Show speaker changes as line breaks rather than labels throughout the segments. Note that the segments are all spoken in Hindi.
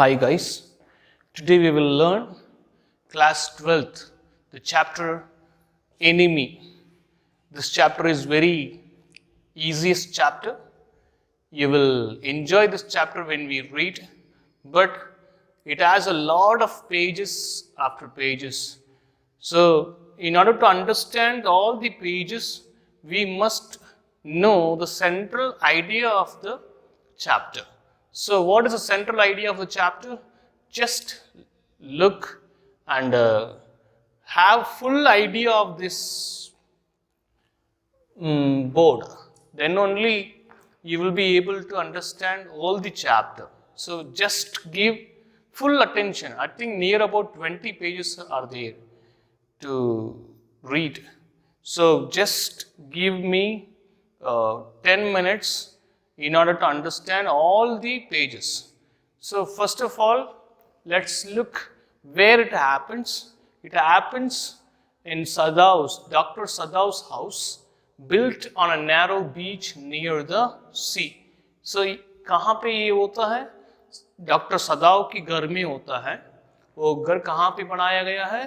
Hi guys, today we will learn class 12th, the chapter Enemy. This chapter is very easiest chapter. You will enjoy this chapter when we read, but it has a lot of pages after pages. So in order to understand all the pages, we must know the central idea of the chapter. So what is the central idea of the chapter? Just look and have full idea of this board. Then only you will be able to understand all the chapter. So just give full attention. I think near about 20 pages are there to read. So just give me 10 minutes in order to understand all the pages. So first of all, let's look where it happens. It happens in Dr. Sadav's house, built on a narrow beach near the sea. So कहाँ पे ये होता है? डॉक्टर सदाव की घर में होता है. वो घर कहाँ पे बनाया गया है?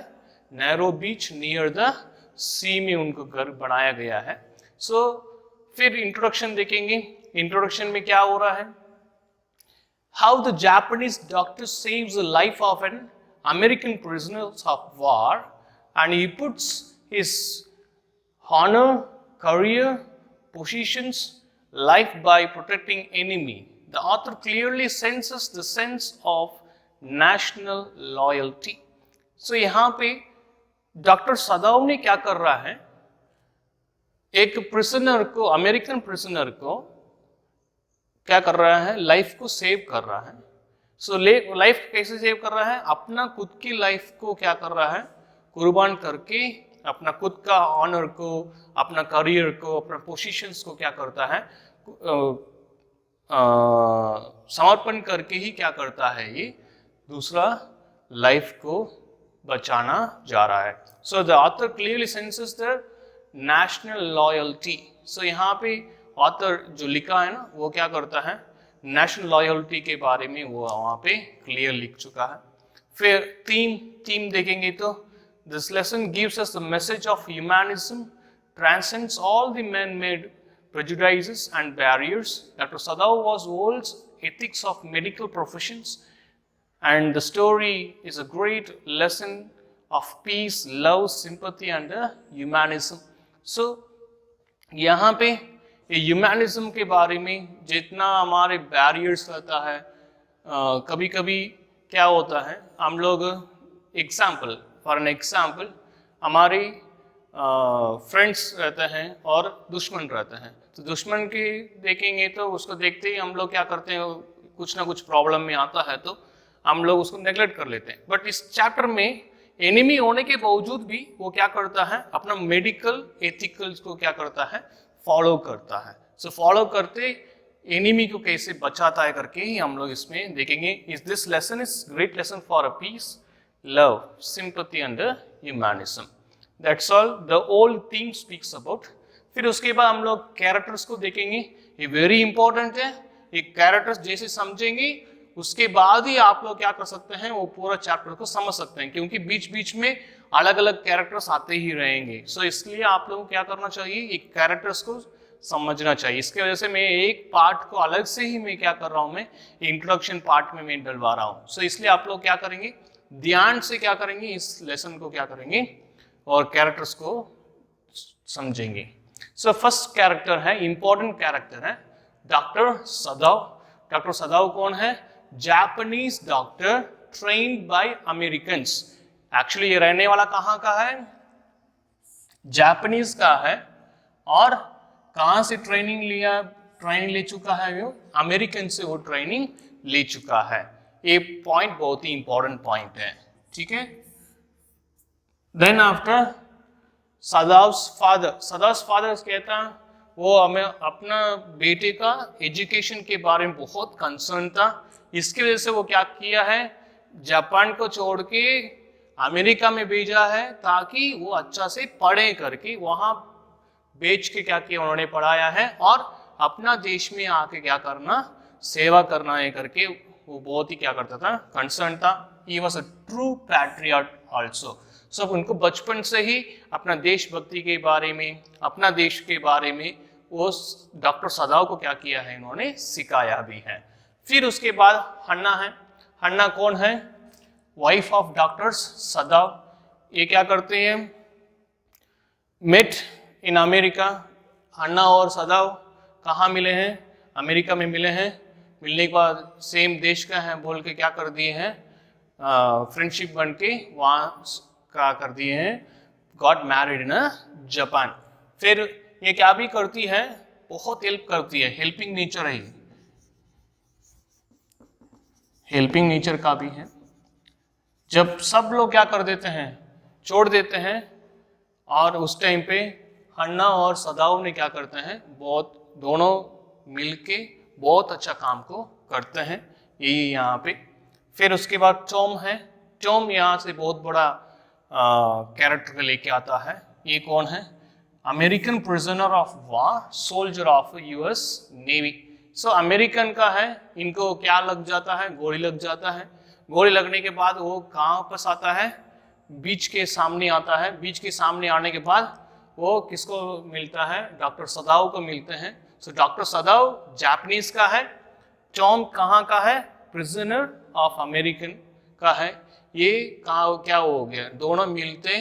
नैरो बीच नियर द सी में उनको घर बनाया गया है. सो फिर इंट्रोडक्शन देखेंगे. इंट्रोडक्शन में क्या हो रहा है? How the Japanese doctor saves the life of an American prisoners of war and he puts his honor, career, positions, life by protecting enemy. The author clearly senses the sense of national loyalty. So यहाँ पे डॉक्टर सदाव ने क्या कर रहा है? एक प्रिजनर को, अमेरिकन प्रिजनर को क्या कर रहा है? लाइफ को सेव कर रहा है. सो लाइफ कैसे सेव कर रहा है? अपना खुद की लाइफ को क्या कर रहा है? कुर्बान करके अपना खुद का ऑनर को, अपना करियर को, अपना पोजीशंस को क्या करता है? समर्पण करके ही क्या करता है? ये दूसरा लाइफ को बचाना जा रहा है. So the author clearly senses the national loyalty. So यहाँ पे ऑथर जो लिखा है ना, वो क्या करता है? नेशनल लॉयल्टी के बारे में वो वहाँ पे क्लियर लिख चुका है. फिर थीम देखेंगे तो this lesson gives us the message of humanism transcends all the man-made prejudices and barriers. Dr. Sadav was holds ethics of medical professions, and the story is a great lesson of peace, love, sympathy and humanism. So यहाँ पे ह्यूमैनिज्म के बारे में जितना हमारे बैरियर्स रहता है, कभी कभी क्या होता है, हम लोग एग्जाम्पल फॉर एन एग्जाम्पल हमारे फ्रेंड्स रहते हैं और दुश्मन रहते हैं. तो दुश्मन के देखेंगे तो उसको देखते ही हम लोग क्या करते हैं? कुछ ना कुछ प्रॉब्लम में आता है तो हम लोग उसको नेग्लेक्ट कर लेते हैं. बट इस चैप्टर में एनिमी होने के बावजूद भी वो क्या करता है? अपना मेडिकल एथिकल्स को क्या करता है? फॉलो करता है. सो फॉलो करते एनिमी को कैसे बचाता है करके ही हम लोग इसमें देखेंगे. इस this lesson is great lesson for a peace, love, sympathy and humanism. That's all the whole theme speaks about. फिर उसके बाद हम लोग कैरेक्टर्स को देखेंगे. ये वेरी इंपॉर्टेंट है. ये कैरेक्टर्स जैसे समझेंगे उसके बाद ही आप लोग क्या कर सकते हैं? वो पूरा चैप्टर को समझ सकते हैं, क्योंकि बीच बीच में अलग अलग कैरेक्टर्स आते ही रहेंगे. सो इसलिए आप लोगों को क्या करना चाहिए? ये कैरेक्टर्स को समझना चाहिए. इसके वजह से मैं एक पार्ट को अलग से ही मैं क्या कर रहा हूँ? मैं इंट्रोडक्शन पार्ट में मैं डलवा रहा हूँ. सो इसलिए आप लोग क्या करेंगे? ध्यान से क्या करेंगे? इस लेसन को क्या करेंगे और कैरेक्टर्स को समझेंगे. सो फर्स्ट कैरेक्टर है, इंपॉर्टेंट कैरेक्टर है, डॉक्टर सदाव. डॉक्टर सदाव कौन है? Japanese doctor trained by Americans. Actually ये रहने वाला कहाँ का है? जापानीज का है. और कहाँ से ट्रेनिंग ले चुका है? वो अमेरिकन से वो ट्रेनिंग ले चुका है. ये पॉइंट बहुत ही इंपॉर्टेंट पॉइंट है. ठीक है. देन आफ्टर सदाव्स फादर कहता है वो हमें अपना बेटे का एजुकेशन के बारे में बहुत कंसर्न था. इसकी वजह से वो क्या किया है? जापान को छोड़ के अमेरिका में भेजा है ताकि वो अच्छा से पढ़े करके. वहां बेच के क्या किया? उन्होंने पढ़ाया है और अपना देश में आके क्या करना? सेवा करना है करके वो बहुत ही क्या करता था, कंसर्न था. He was a true patriot also. So उनको बचपन से ही अपना देशभक्ति के बारे में, अपना देश के बारे में वो डॉक्टर सदाव को क्या किया है, इन्होंने सिखाया भी है. फिर उसके बाद हन्ना है. हन्ना कौन है? Wife of doctor सदाव. ये क्या करते हैं? Met in America. हन्ना और सदाव कहाँ मिले हैं? अमेरिका में मिले हैं. मिलने के बाद सेम देश का है बोल के क्या कर दिए हैं, फ्रेंडशिप बन के वहाँ क्या कर दिए हैं, गॉट मैरिड इन जापान. फिर ये क्या भी करती है, बहुत हेल्प करती है. हेल्पिंग नेचर है, हेल्पिंग नेचर का भी है. जब सब लोग क्या कर देते हैं, छोड़ देते हैं, और उस टाइम पे हन्ना और सदाव ने क्या करते हैं, बहुत दोनों मिलके बहुत अच्छा काम को करते हैं. यही यहाँ पे. फिर उसके बाद टॉम है. टॉम यहाँ से बहुत बड़ा कैरेक्टर लेके आता है. ये कौन है? American prisoner of war, soldier of US navy. So American का है. इनको क्या लग जाता है? गोली लग जाता है. गोली लगने के बाद वो कहाँ वापस आता है? बीच के सामने आता है. बीच के सामने आने के बाद वो किसको मिलता है? डॉक्टर सदाव को मिलते हैं. सो डॉक्टर सदाव जापानीज का है. टॉम कहाँ का है? प्रिजनर ऑफ अमेरिकन का है. ये कहाँ क्या हो गया, दोनों मिलते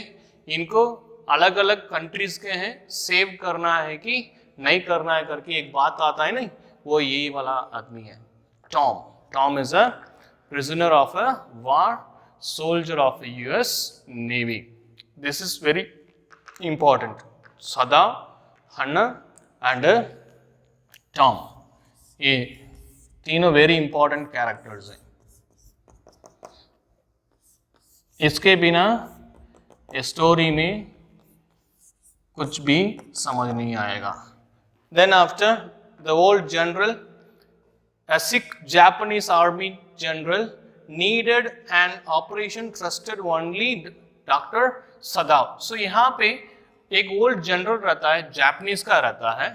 इनको अलग अलग कंट्रीज के हैं, सेव करना है कि नहीं करना है करके एक बात आता है नहीं, वो यही वाला आदमी है Tom. Tom is a prisoner of a war, soldier of the US Navy. This is very important. Sada, Hanna and Tom. ये तीनों very important characters हैं. इसके बिना स्टोरी में कुछ भी समझ नहीं आएगा. Then after the old general, a sick Japanese army general needed an operation trusted only Dr. Sadav. So यहाँ पे एक ओल्ड जनरल रहता है, जापानीज का रहता है.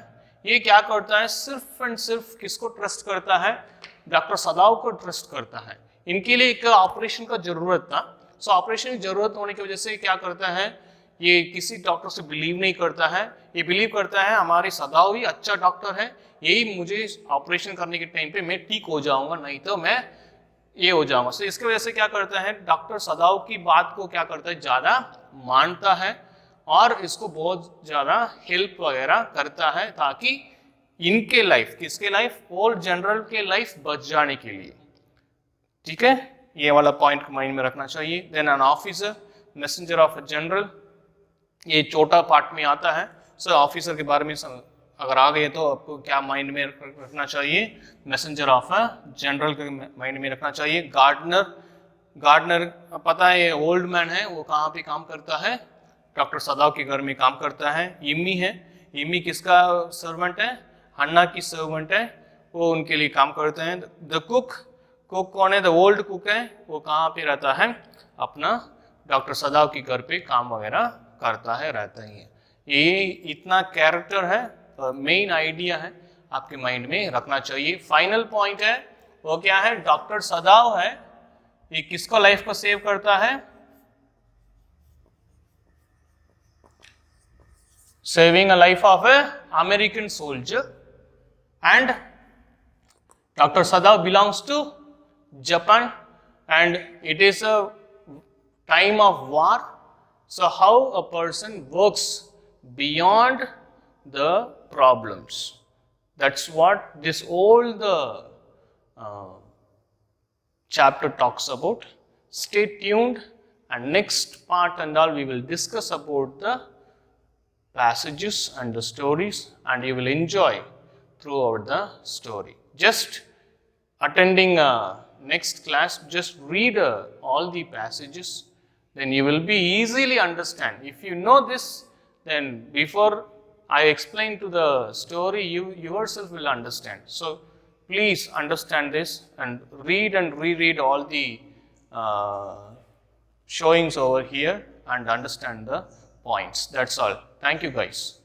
ये क्या करता है? सिर्फ एंड सिर्फ किसको ट्रस्ट करता है? डॉक्टर सदाव को ट्रस्ट करता है. इनके लिए एक ऑपरेशन का जरूरत था. सो ऑपरेशन की जरूरत होने की वजह से क्या करता है, ये किसी डॉक्टर से बिलीव नहीं करता है. ये बिलीव करता है हमारे सदाव ही अच्छा डॉक्टर है, यही मुझे ऑपरेशन करने के टाइम पे मैं ठीक हो जाऊंगा, नहीं तो मैं ये हो जाऊंगा. सो इसके वजह से क्या करता है, डॉक्टर सदाव की बात को क्या करता है, ज्यादा मानता है और इसको बहुत ज्यादा हेल्प वगैरह करता है ताकि इनके लाइफ, किसके लाइफ, ओल्ड जनरल के लाइफ बच जाने के लिए. ठीक है, ये वाला पॉइंट माइंड में रखना चाहिए. Then an officer, messenger of a general, ये छोटा पार्ट में आता है. सो ऑफिसर के बारे में अगर आ गए तो आपको क्या माइंड में रखना चाहिए, मैसेंजर ऑफ अ जनरल के माइंड में रखना चाहिए. गार्डनर, गार्डनर पता है ये ओल्ड मैन है, वो कहाँ पे काम करता है, डॉक्टर सदाव के घर में काम करता है. इम्मी है, इम्मी किसका सर्वेंट है, हन्ना की सर्वेंट है, वो उनके लिए काम करते हैं. द कुक, कुक कौन है, द ओल्ड कुक है, वो कहाँ पे रहता है, अपना डॉक्टर सदाव के घर पे काम वगैरह करता है, रहता ही है. ये इतना कैरेक्टर है, मेन आइडिया है, आपके माइंड में रखना चाहिए. फाइनल पॉइंट है वो क्या है, डॉक्टर सदाव है, ये किसको लाइफ को सेव करता है, saving a life of a American soldier. And doctor Sadao belongs to Japan and it is a time of war. So how a person works beyond the problems. That's what this all the chapter talks about. Stay tuned, and next part and all we will discuss about the passages and the stories, and you will enjoy throughout the story. Just attending next class, just read all the passages, then you will be easily understand. If you know this, then before I explain to the story, you yourself will understand. So please understand this and read and reread all the showings over here and understand the points. That's all. Thank you guys.